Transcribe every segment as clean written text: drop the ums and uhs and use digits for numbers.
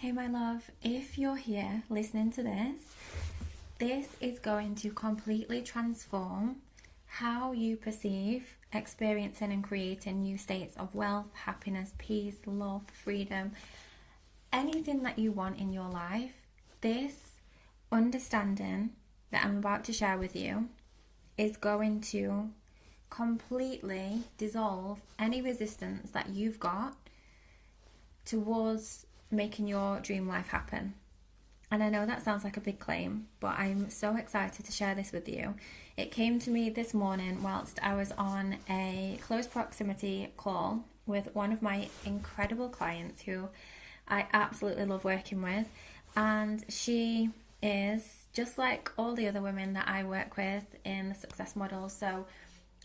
Hey my love, if you're here listening to this is going to completely transform how you perceive experiencing and creating new states of wealth, happiness, peace, love, freedom, anything that you want in your life. This understanding that I'm about to share with you is going to completely dissolve any resistance that you've got towards making your dream life happen. And I know that sounds like a big claim, but I'm so excited to share this with you. It came to me this morning whilst I was on a close proximity call with one of my incredible clients who I absolutely love working with. And she is just like all the other women that I work with in the success model. So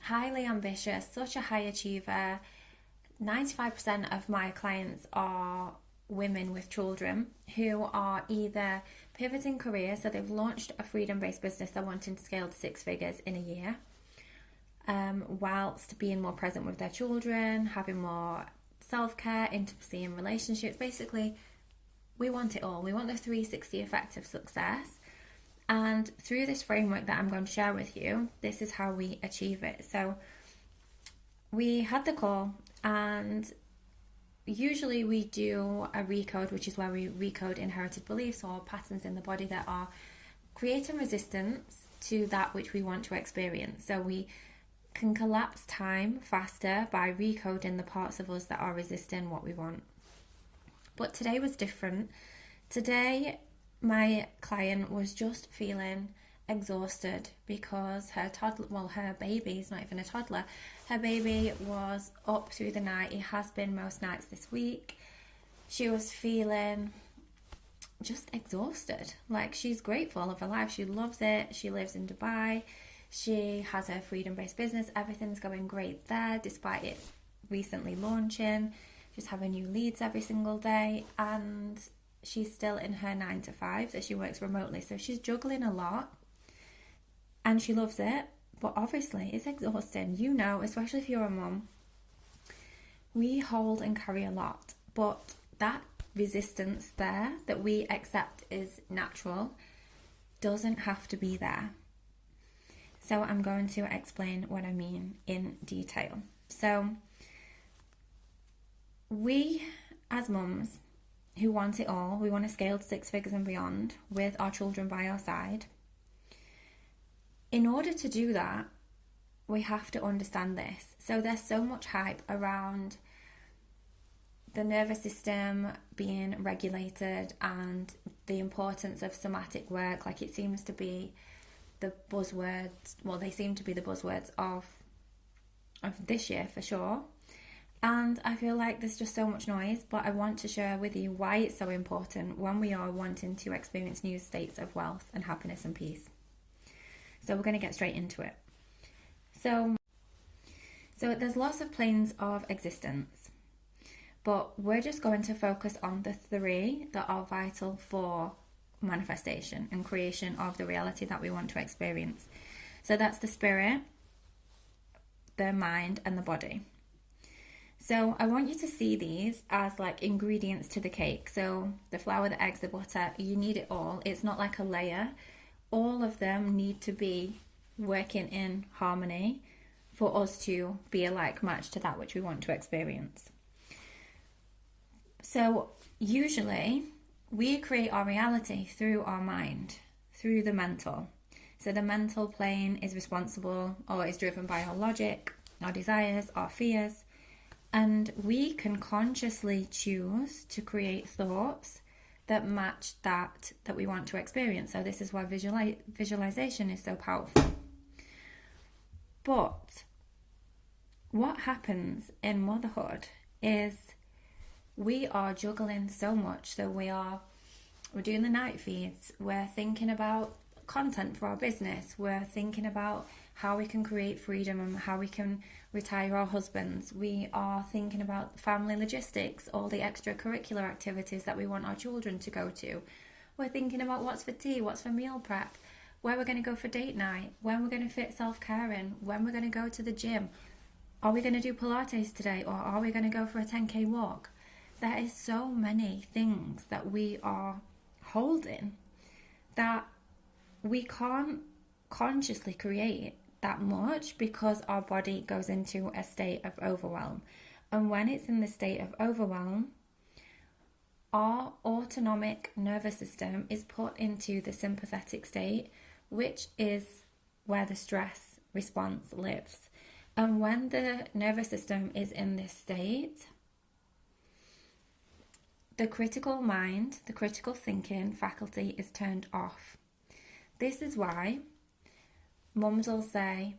highly ambitious, such a high achiever. 95% of my clients are women with children who are either pivoting careers, so they've launched a freedom-based business they're wanting to scale to 6 figures in a year, whilst being more present with their children, having more self-care, intimacy and relationships. Basically, we want it all. We want the 360 effect of success. And through this framework that I'm going to share with you, this is how we achieve it. So we had the call, and usually we do a recode, which is where we recode inherited beliefs or patterns in the body that are creating resistance to that which we want to experience. So we can collapse time faster by recoding the parts of us that are resisting what we want. But today was different. Today, my client was just feeling exhausted because her baby is not even a toddler. Her baby was up through the night. It has been most nights this week. She was feeling just exhausted. Like, she's grateful of her life. She loves it. She lives in Dubai. She has her freedom-based business. Everything's going great there, despite it recently launching. She's having new leads every single day, and she's still in her 9 to 5, so she works remotely. So she's juggling a lot. And she loves it, but obviously it's exhausting. You know, especially if you're a mum, we hold and carry a lot. But that resistance there that we accept is natural doesn't have to be there. So I'm going to explain what I mean in detail. So we, as mums who want it all, we want to scale to 6 figures and beyond with our children by our side. In order to do that, we have to understand this. So there's so much hype around the nervous system being regulated and the importance of somatic work. Like, it seems to be the buzzwords, they seem to be the buzzwords of this year for sure. And I feel like there's just so much noise, but I want to share with you why it's so important when we are wanting to experience new states of wealth and happiness and peace. So we're going to get straight into it. So there's lots of planes of existence, but we're just going to focus on the 3 that are vital for manifestation and creation of the reality that we want to experience. So that's the spirit, the mind, and the body. So I want you to see these as like ingredients to the cake. So the flour, the eggs, the butter, you need it all. It's not like a layer. All of them need to be working in harmony for us to be a like match to that which we want to experience. So usually we create our reality through our mind, through the mental. So the mental plane is responsible or is driven by our logic, our desires, our fears, and we can consciously choose to create thoughts that match that we want to experience. So this is why visualization is so powerful. But what happens in motherhood is we are juggling so much. So we're doing the night feeds, we're thinking about content for our business, we're thinking about how we can create freedom and how we can retire our husbands. We are thinking about family logistics, all the extracurricular activities that we want our children to go to. We're thinking about what's for tea, what's for meal prep, where we're going to go for date night, when we're going to fit self-care in, when we're going to go to the gym. Are we going to do Pilates today, or are we going to go for a 10k walk? there is so many things that we are holding that we can't consciously create that much because our body goes into a state of overwhelm. And when it's in the state of overwhelm, our autonomic nervous system is put into the sympathetic state, which is where the stress response lives. And when the nervous system is in this state, the critical mind, the critical thinking faculty is turned off. This is why mums will say,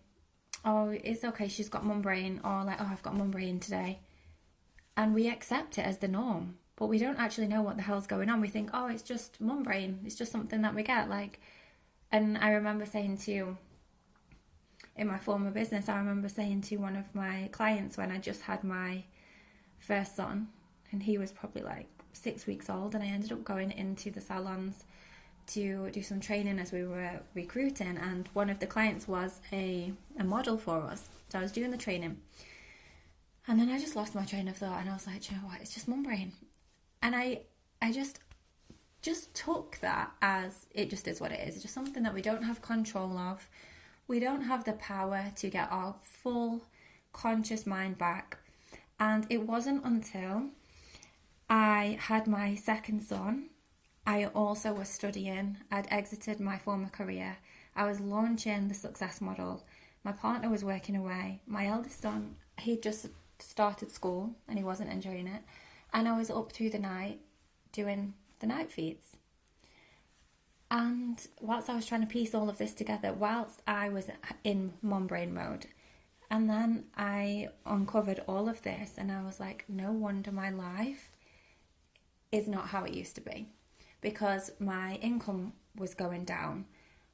oh, it's okay, she's got mum brain, or like, oh, I've got mum brain today. And we accept it as the norm, but we don't actually know what the hell's going on. We think, oh, it's just mum brain, it's just something that we get. And I remember saying to, in my former business, I remember saying to one of my clients when I just had my first son, and he was probably like 6 weeks old, and I ended up going into the salons to do some training as we were recruiting, and one of the clients was a model for us. So I was doing the training, and then I just lost my train of thought, and I was like, do you know what, it's just mum brain. And I just took that as it just is what it is. It's just something that we don't have control of. We don't have the power to get our full conscious mind back. And it wasn't until I had my second son, I also was studying. I'd exited my former career. I was launching the success model. My partner was working away. My eldest son, he just started school and he wasn't enjoying it. And I was up through the night doing the night feeds. And whilst I was trying to piece all of this together, whilst I was in mum brain mode, and then I uncovered all of this and I was like, no wonder my life is not how it used to be, because my income was going down.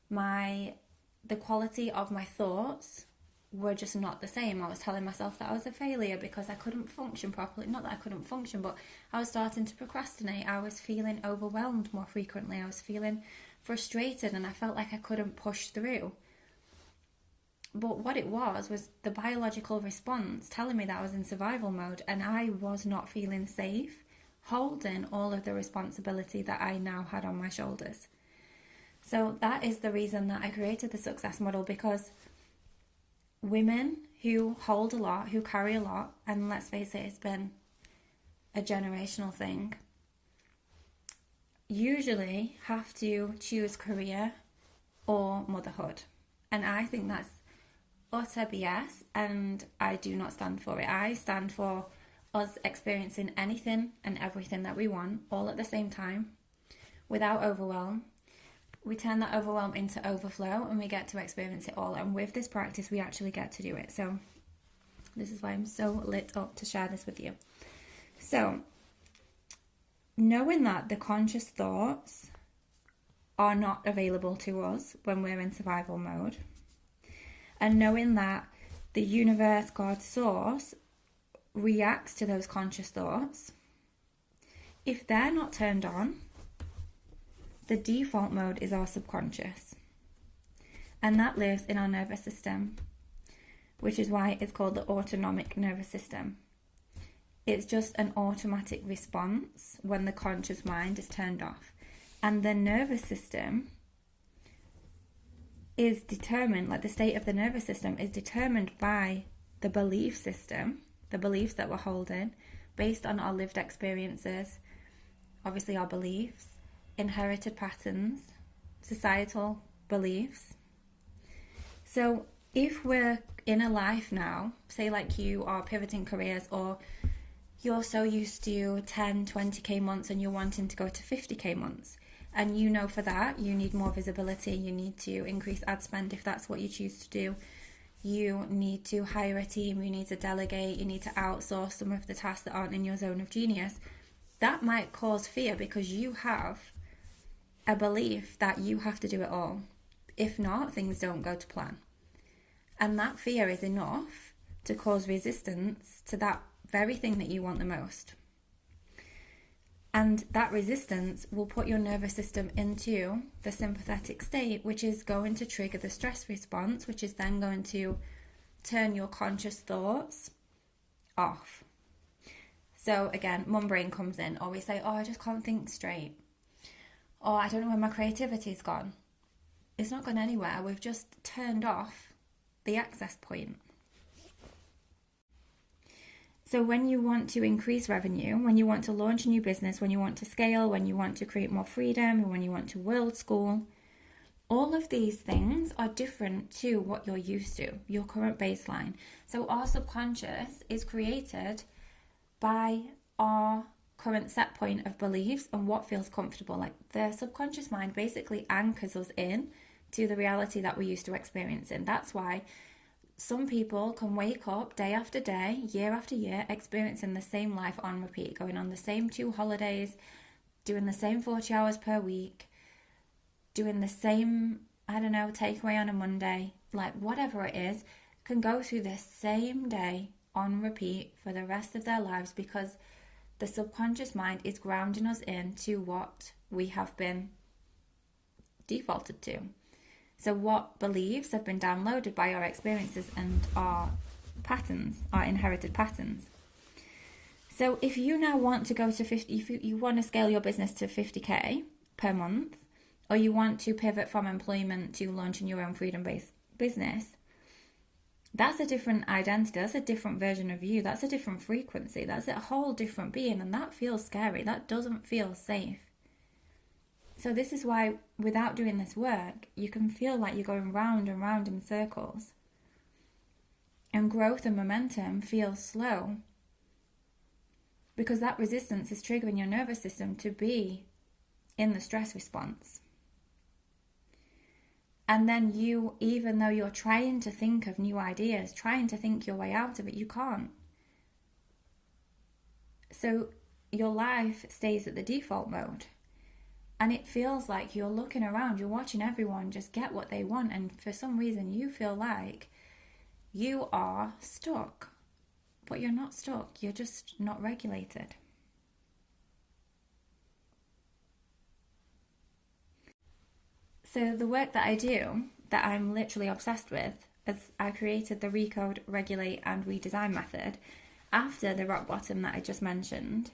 The quality of my thoughts were just not the same. I was telling myself that I was a failure because I couldn't function properly. Not that I couldn't function, but I was starting to procrastinate. I was feeling overwhelmed more frequently. I was feeling frustrated and I felt like I couldn't push through. But what it was the biological response telling me that I was in survival mode and I was not feeling safe holding all of the responsibility that I now had on my shoulders. So that is the reason that I created the success model, because women who hold a lot, who carry a lot, and let's face it, it's been a generational thing, usually have to choose career or motherhood. And I think that's utter BS, and I do not stand for it. I stand for us experiencing anything and everything that we want all at the same time without overwhelm. We turn that overwhelm into overflow and we get to experience it all. And with this practice, we actually get to do it. So this is why I'm so lit up to share this with you. So knowing that the conscious thoughts are not available to us when we're in survival mode, and knowing that the universe, God, source, reacts to those conscious thoughts, if they're not turned on, the default mode is our subconscious, and that lives in our nervous system, which is why it's called the autonomic nervous system. It's just an automatic response when the conscious mind is turned off. And the nervous system is determined, like the state of the nervous system is determined by the belief system, the beliefs that we're holding, based on our lived experiences, obviously our beliefs, inherited patterns, societal beliefs. So if we're in a life now, say like you are pivoting careers, or you're so used to 10, 20k months and you're wanting to go to 50k months, and you know for that you need more visibility, you need to increase ad spend if that's what you choose to do, you need to hire a team, you need to delegate, you need to outsource some of the tasks that aren't in your zone of genius, that might cause fear because you have a belief that you have to do it all. If not, things don't go to plan. And that fear is enough to cause resistance to that very thing that you want the most. And that resistance will put your nervous system into the sympathetic state, which is going to trigger the stress response, which is then going to turn your conscious thoughts off. So again, mum brain comes in, or we say, oh, I just can't think straight. Or I don't know where my creativity's gone. It's not gone anywhere. We've just turned off the access point. So when you want to increase revenue, when you want to launch a new business, when you want to scale, when you want to create more freedom, when you want to world school, all of these things are different to what you're used to, your current baseline. So our subconscious is created by our current set point of beliefs and what feels comfortable. Like the subconscious mind basically anchors us in to the reality that we're used to experiencing. That's why some people can wake up day after day, year after year, experiencing the same life on repeat, going on the same 2 holidays, doing the same 40 hours per week, doing the same, takeaway on a Monday, like whatever it is, can go through the same day on repeat for the rest of their lives because the subconscious mind is grounding us into what we have been defaulted to. So what beliefs have been downloaded by our experiences and our patterns, our inherited patterns. So if you now want to go to 50, if you want to scale your business to 50k per month, or you want to pivot from employment to launching your own freedom-based business, that's a different identity, that's a different version of you, that's a different frequency, that's a whole different being, and that feels scary, that doesn't feel safe. So this is why without doing this work, you can feel like you're going round and round in circles. And growth and momentum feel slow because that resistance is triggering your nervous system to be in the stress response. And then you, even though you're trying to think of new ideas, trying to think your way out of it, you can't. So your life stays at the default mode. And it feels like you're looking around, you're watching everyone just get what they want. And for some reason, you feel like you are stuck. But you're not stuck. You're just not regulated. So the work that I do, that I'm literally obsessed with, as I created the Recode, Regulate and Redesign method after the rock bottom that I just mentioned,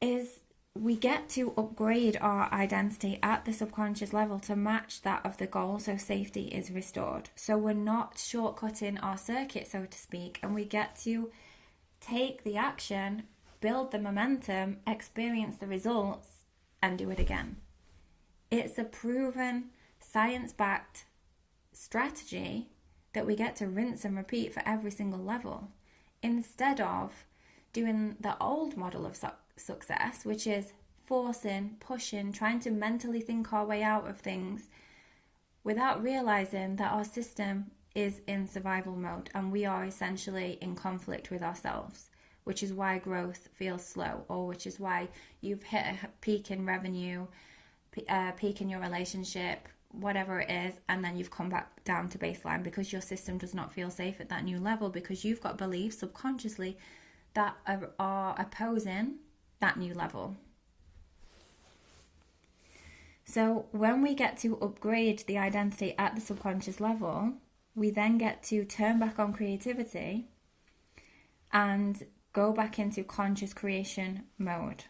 is we get to upgrade our identity at the subconscious level to match that of the goal, so safety is restored. So we're not shortcutting our circuit, so to speak, and we get to take the action, build the momentum, experience the results, and do it again. It's a proven, science-backed strategy that we get to rinse and repeat for every single level, instead of doing the old model of success, which is forcing, pushing, trying to mentally think our way out of things without realizing that our system is in survival mode and we are essentially in conflict with ourselves, which is why growth feels slow, or which is why you've hit a peak in revenue, peak in your relationship, whatever it is, and then you've come back down to baseline because your system does not feel safe at that new level, because you've got beliefs subconsciously that are opposing that new level. So when we get to upgrade the identity at the subconscious level, we then get to turn back on creativity and go back into conscious creation mode.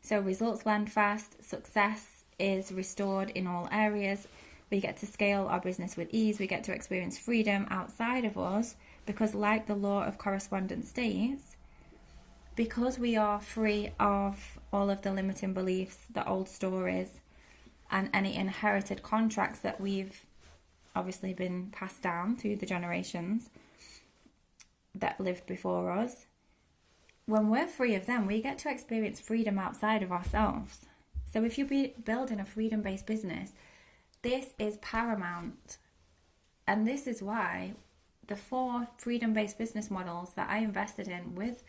So results land fast, success is restored in all areas. We get to scale our business with ease. We get to experience freedom outside of us because, like the law of correspondence states, because we are free of all of the limiting beliefs, the old stories, and any inherited contracts that we've obviously been passed down through the generations that lived before us, when we're free of them, we get to experience freedom outside of ourselves. So if you're building a freedom-based business, this is paramount. And this is why the 4 freedom-based business models that I invested in with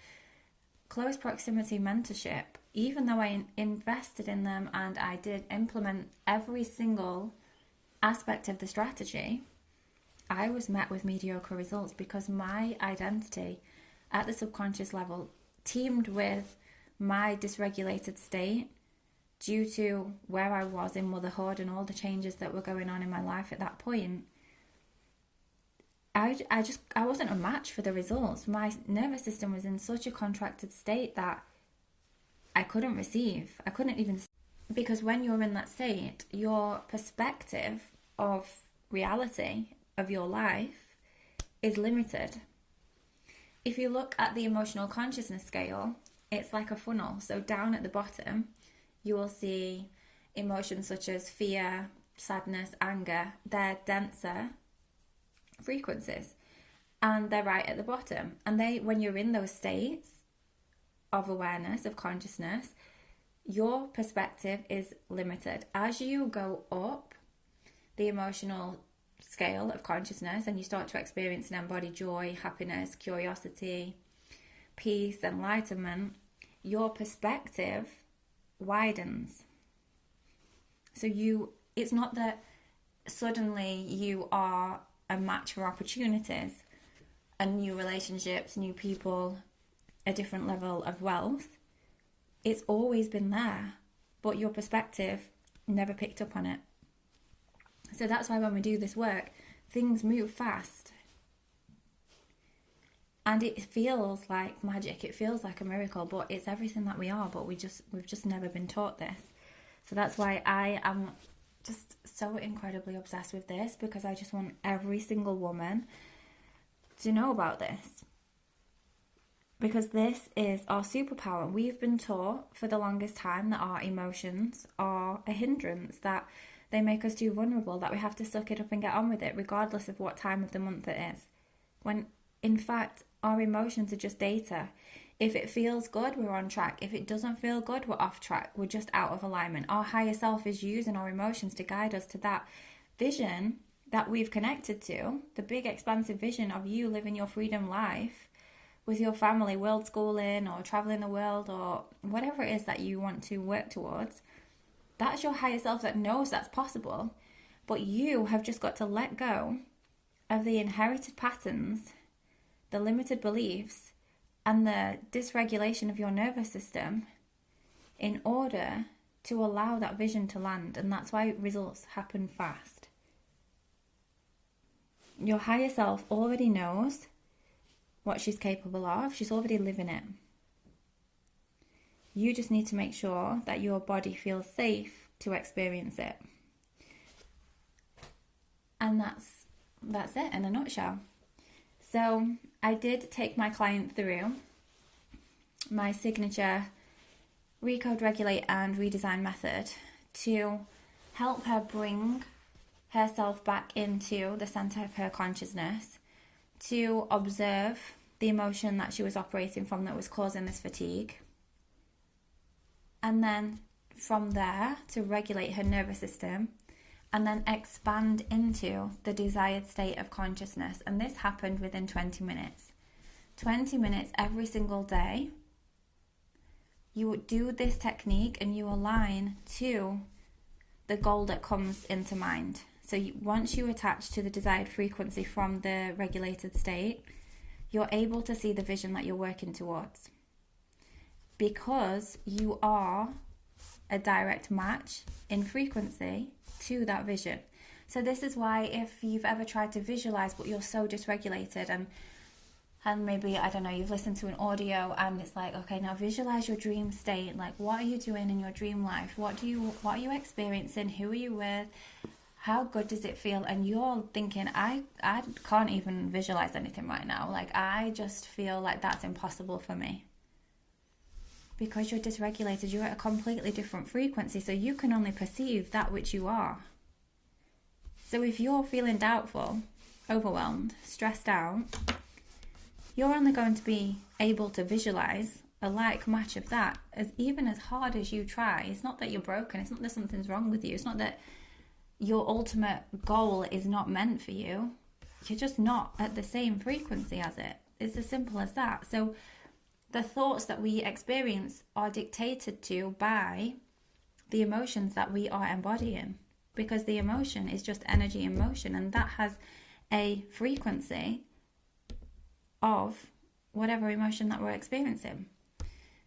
close proximity mentorship, even though I invested in them and I did implement every single aspect of the strategy, I was met with mediocre results because my identity at the subconscious level teamed with my dysregulated state due to where I was in motherhood and all the changes that were going on in my life at that point. I wasn't a match for the results. My nervous system was in such a contracted state that I couldn't receive. I couldn't even, because when you're in that state, your perspective of reality, of your life, is limited. If you look at the emotional consciousness scale, it's like a funnel. So down at the bottom, you will see emotions such as fear, sadness, anger. They're denser frequencies, and they're right at the bottom. And when you're in those states of awareness, of consciousness, your perspective is limited. As you go up the emotional scale of consciousness and you start to experience and embody joy, happiness, curiosity, peace, enlightenment, your perspective widens. So it's not that suddenly you are a match for opportunities and new relationships, new people, a different level of wealth. It's always been there, but your perspective never picked up on it. So that's why when we do this work, things move fast. And it feels like magic, it feels like a miracle, but it's everything that we are, but we've just never been taught this. So that's why I am just so incredibly obsessed with this, because I just want every single woman to know about this. Because this is our superpower. We've been taught for the longest time that our emotions are a hindrance, that they make us too vulnerable, that we have to suck it up and get on with it, regardless of what time of the month it is. When, in fact, our emotions are just data. If it feels good, we're on track. If it doesn't feel good, we're off track. We're just out of alignment. Our higher self is using our emotions to guide us to that vision that we've connected to, the big expansive vision of you living your freedom life with your family, world schooling or traveling the world or whatever it is that you want to work towards. That's your higher self that knows that's possible. But you have just got to let go of the inherited patterns, the limited beliefs, and the dysregulation of your nervous system in order to allow that vision to land. And that's why results happen fast. Your higher self already knows what she's capable of. She's already living it. You just need to make sure that your body feels safe to experience it. And that's it in a nutshell. So I did take my client through my signature recode, regulate and redesign method to help her bring herself back into the center of her consciousness, to observe the emotion that she was operating from that was causing this fatigue, and then from there to regulate her nervous system and then expand into the desired state of consciousness. And this happened within 20 minutes. 20 minutes every single day. You would do this technique and you align to the goal that comes into mind. So once you attach to the desired frequency from the regulated state, you're able to see the vision that you're working towards. Because you are a direct match in frequency to that vision. So this is why if you've ever tried to visualize but you're so dysregulated and maybe, I don't know, you've listened to an audio and it's like, okay, now visualize your dream state. Like, what are you doing in your dream life? What are you experiencing? Who are you with? How good does it feel? And you're thinking, I can't even visualize anything right now. Like, I just feel like that's impossible for me. Because you're dysregulated, you're at a completely different frequency, so you can only perceive that which you are. So if you're feeling doubtful, overwhelmed, stressed out, you're only going to be able to visualize a like match of that, as even as hard as you try. It's not that you're broken, it's not that something's wrong with you, it's not that your ultimate goal is not meant for you. You're just not at the same frequency as it. It's as simple as that. So the thoughts that we experience are dictated to by the emotions that we are embodying, because the emotion is just energy in motion, and that has a frequency of whatever emotion that we're experiencing.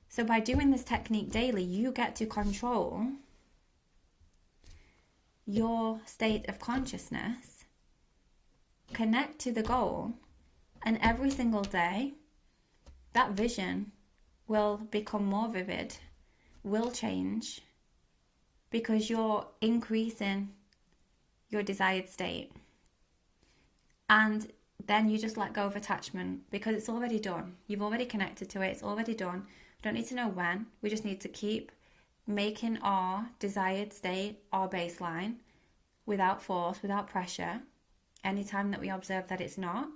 So by doing this technique daily, you get to control your state of consciousness connect to the goal, and every single day, that vision will become more vivid, will change, because you're increasing your desired state. And then you just let go of attachment because it's already done. You've already connected to it. It's already done. We don't need to know when. We just need to keep making our desired state our baseline without force, without pressure. Anytime that we observe that it's not,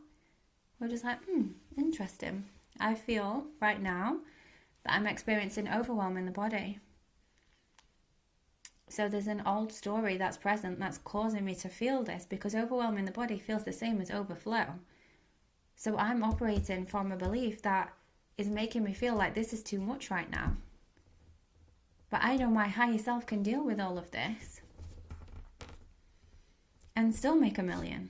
we're just like, interesting. I feel right now that I'm experiencing overwhelm in the body. So there's an old story that's present that's causing me to feel this, because overwhelm in the body feels the same as overflow. So I'm operating from a belief that is making me feel like this is too much right now. But I know my higher self can deal with all of this and still make a million.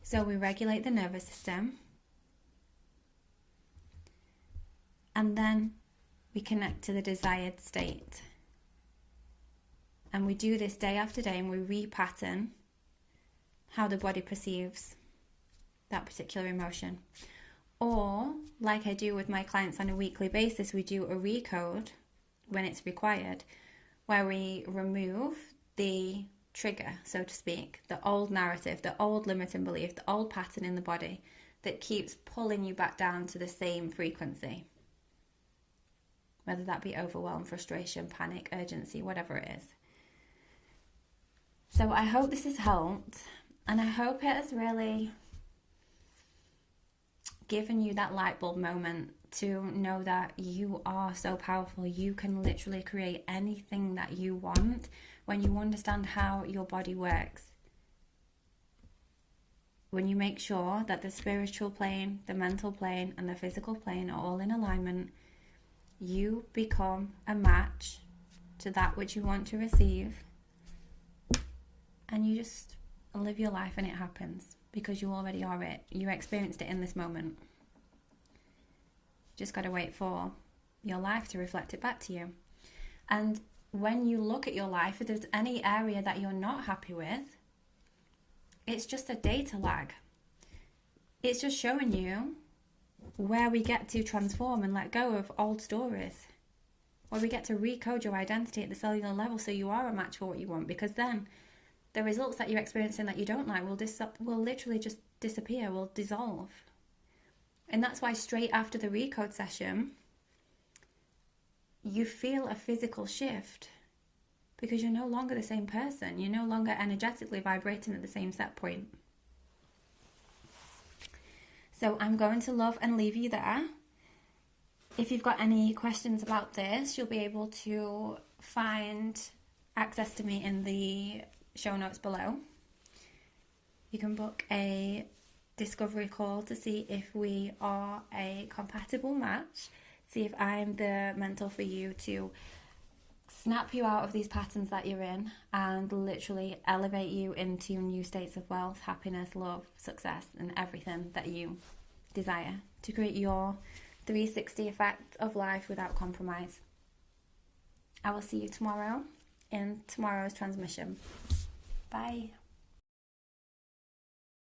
So we regulate the nervous system, and then we connect to the desired state. And we do this day after day, and we repattern how the body perceives that particular emotion. Or, like I do with my clients on a weekly basis, we do a recode when it's required, where we remove the trigger, so to speak, the old narrative, the old limiting belief, the old pattern in the body that keeps pulling you back down to the same frequency. Whether that be overwhelm, frustration, panic, urgency, whatever it is. So I hope this has helped, and I hope it has really given you that light bulb moment to know that you are so powerful. You can literally create anything that you want when you understand how your body works. When you make sure that the spiritual plane, the mental plane, and the physical plane are all in alignment, you become a match to that which you want to receive, and you just live your life and it happens because you already are it. You experienced it in this moment. Just got to wait for your life to reflect it back to you. And when you look at your life, if there's any area that you're not happy with, it's just a data lag. It's just showing you where we get to transform and let go of old stories, where we get to recode your identity at the cellular level so you are a match for what you want, because then the results that you're experiencing that you don't like will literally just disappear, will dissolve. And that's why straight after the recode session, you feel a physical shift, because you're no longer the same person. You're no longer energetically vibrating at the same set point. So I'm going to love and leave you there. If you've got any questions about this, you'll be able to find access to me in the show notes below. You can book a discovery call to see if we are a compatible match, see if I'm the mentor for you to snap you out of these patterns that you're in and literally elevate you into new states of wealth, happiness, love, success, and everything that you desire to create your 360 effect of life without compromise. I will see you tomorrow in tomorrow's transmission. Bye.